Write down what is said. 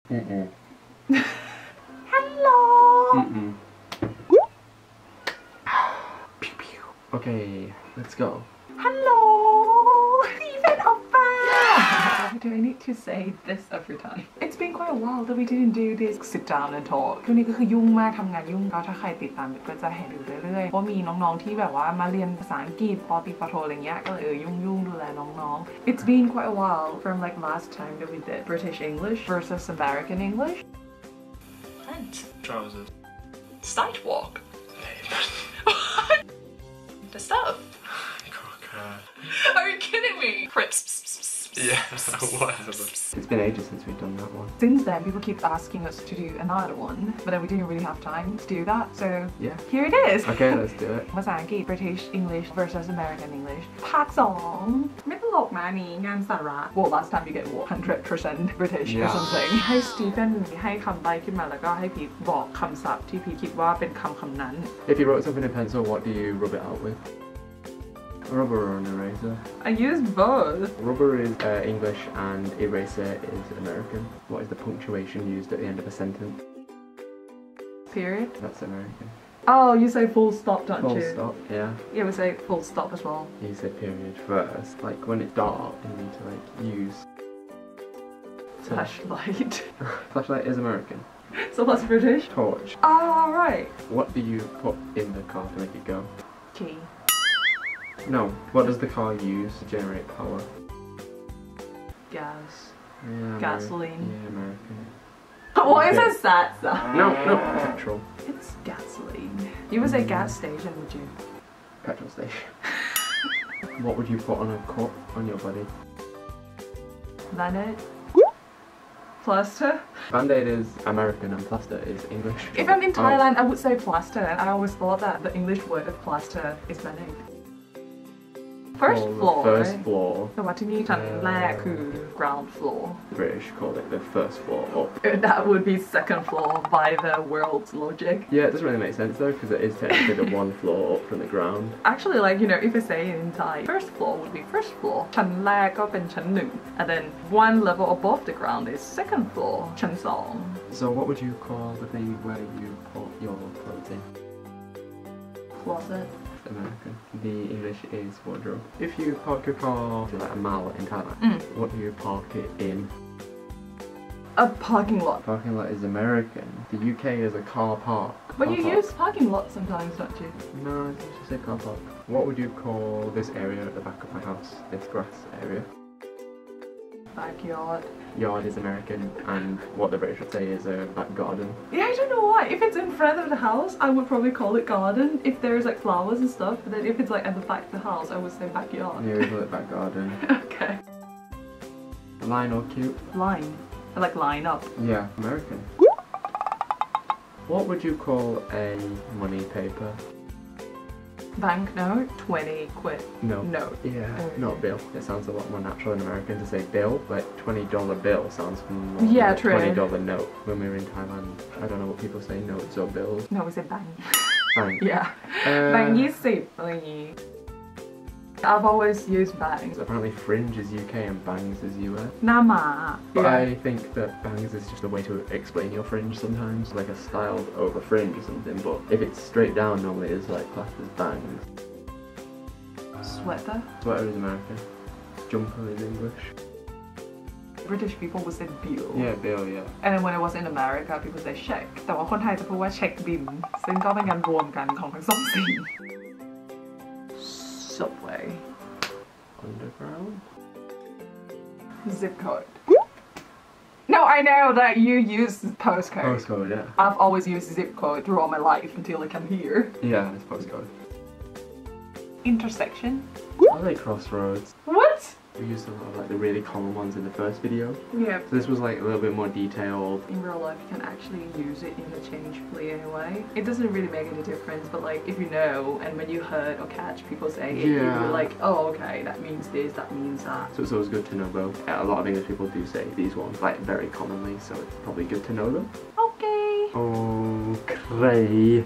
Hello. Pew pew. Okay, let's go. Hello. Even oppa. Do I need to say this every time? It's been quite a while that we didn't do this sit down and talk. ช่วงนี้ก็คือยุ่งมากทำงานยุ่งก็ถ้าใครติดตามก็จะเห็นอยู่เรื่อยๆเพราะมีน้องๆที่แบบว่ามาเรียนภาษาอังกฤษป.ตรีป.โทอะไรเงี้ยก็เลยยุ่งดูแลน้องๆ It's been quite a while from like last time that we did British English versus American English. Pants. Trousers. Sidewalk. The stuff. Are you kidding me? Crips. Yeah, whatever. It's been ages since we've done that one. Since then, people keep asking us to do another one, but then we didn't really have time to do that, so yeah, here it is. Okay, let's do it. ภาษาอังกฤษ British English versus American English ภาค2ไม่ตลกนะนี้งานสาระ Well, last time you get what 100% British or something ให้สตีเฟนให้คำใบ้ขึ้นมาแล้วก็ให้พีทบอกคำศัพท์ที่พีทคิดว่าเป็นคำนั้น If you wrote something in pencil, what do you rub it out with? A rubber or an eraser? I use both. Rubber is English and eraser is American. What is the punctuation used at the end of a sentence? Period. That's American. Oh, you say full stop, don't Full you? stop, yeah. Yeah, we say full stop as well. You say period first. Like when it's dark, you need to like use Flashlight. Flashlight is American. So what's British? Torch. Oh, right. What do you put in the car to make it go? Key. No. What does the car use to generate power? Gas. Yeah, Gasoline. Yeah, American. What is a sat? No, petrol. It's gasoline. You would say gas station, would you? Petrol station. What would you put on a cut on your body? Band-aid. Plaster. Band-aid is American and plaster is English. If I'm in Thailand, I would say plaster, and I always thought that the English word of plaster is band-aid. First floor. First floor. แต่ว่าที่นี่ชั้นแรกคือ ground floor. The British call it the first floor up. That would be second floor by the world's logic. Yeah, it doesn't really make sense though because it is technically the one floor up from the ground. Actually, like, you know, if I say it in Thai, first floor would be first floor. ชั้นแรกก็เป็นชั้นหนึ่ง and then one level above the ground is second floor. ชั้นสอง So what would you call the thing where you put your clothes in? Closet. American. The English is wardrobe. If you park your car to like a mall in Thailand, what do you park it in? A parking lot. Parking lot is American. The UK is a car park. But you use parking lot sometimes, don't you? No, it's just a car park. What would you call this area at the back of my house? This grass area? Backyard. Yard is American, and what the British would say is a back garden. Yeah, I don't know why. If it's in front of the house, I would probably call it garden. If there's like flowers and stuff, but then if it's like at the back of the house, I would say backyard. Yeah, we call it back garden. Okay. Line or cute? Line. I like line up. Yeah, American. What would you call a money paper? Banknote, 20 quid. No. Note. Yeah, not bill. It sounds a lot more natural in American to say bill, like $20 bill sounds more yeah, like true. $20 note. When we were in Thailand, I don't know what people say, notes or bills. No, we say bang. Bang. Yeah. Bang 20อะไรอย่างงี้ I've always used bangs. Apparently fringe is UK and bangs is US. หน้าหมา But I think that bangs is just a way to explain your fringe sometimes, like a styled over fringe or something, but if it's straight down normally it's like classed as bangs. Sweater. Sweater is American. Jumper is English. British people would say bill. Yeah, bill, yeah. And then when I was in America, people say check. แต่ว่าคนไทยจะพูดว่าเช็คบินซึ่งก็เป็นการรวมกันของทั้งสองสิ่ง Subway. Underground. Zip code. No, I know that you use postcode. Postcode, yeah. I've always used zip code throughout my life until I came here. Yeah, it's postcode. Intersection. I like crossroads. What? We used a lot of like the really common ones in the first video. Yeah. So this was like a little bit more detailed. In real life, you can actually use it interchangeably anyway. It doesn't really make any difference, but like if you know and when you heard or catch people say it, you're like, oh okay, that means this, that means that. So it's always good to know both. A lot of English people do say these ones like very commonly, so it's probably good to know them. Okay. Okay.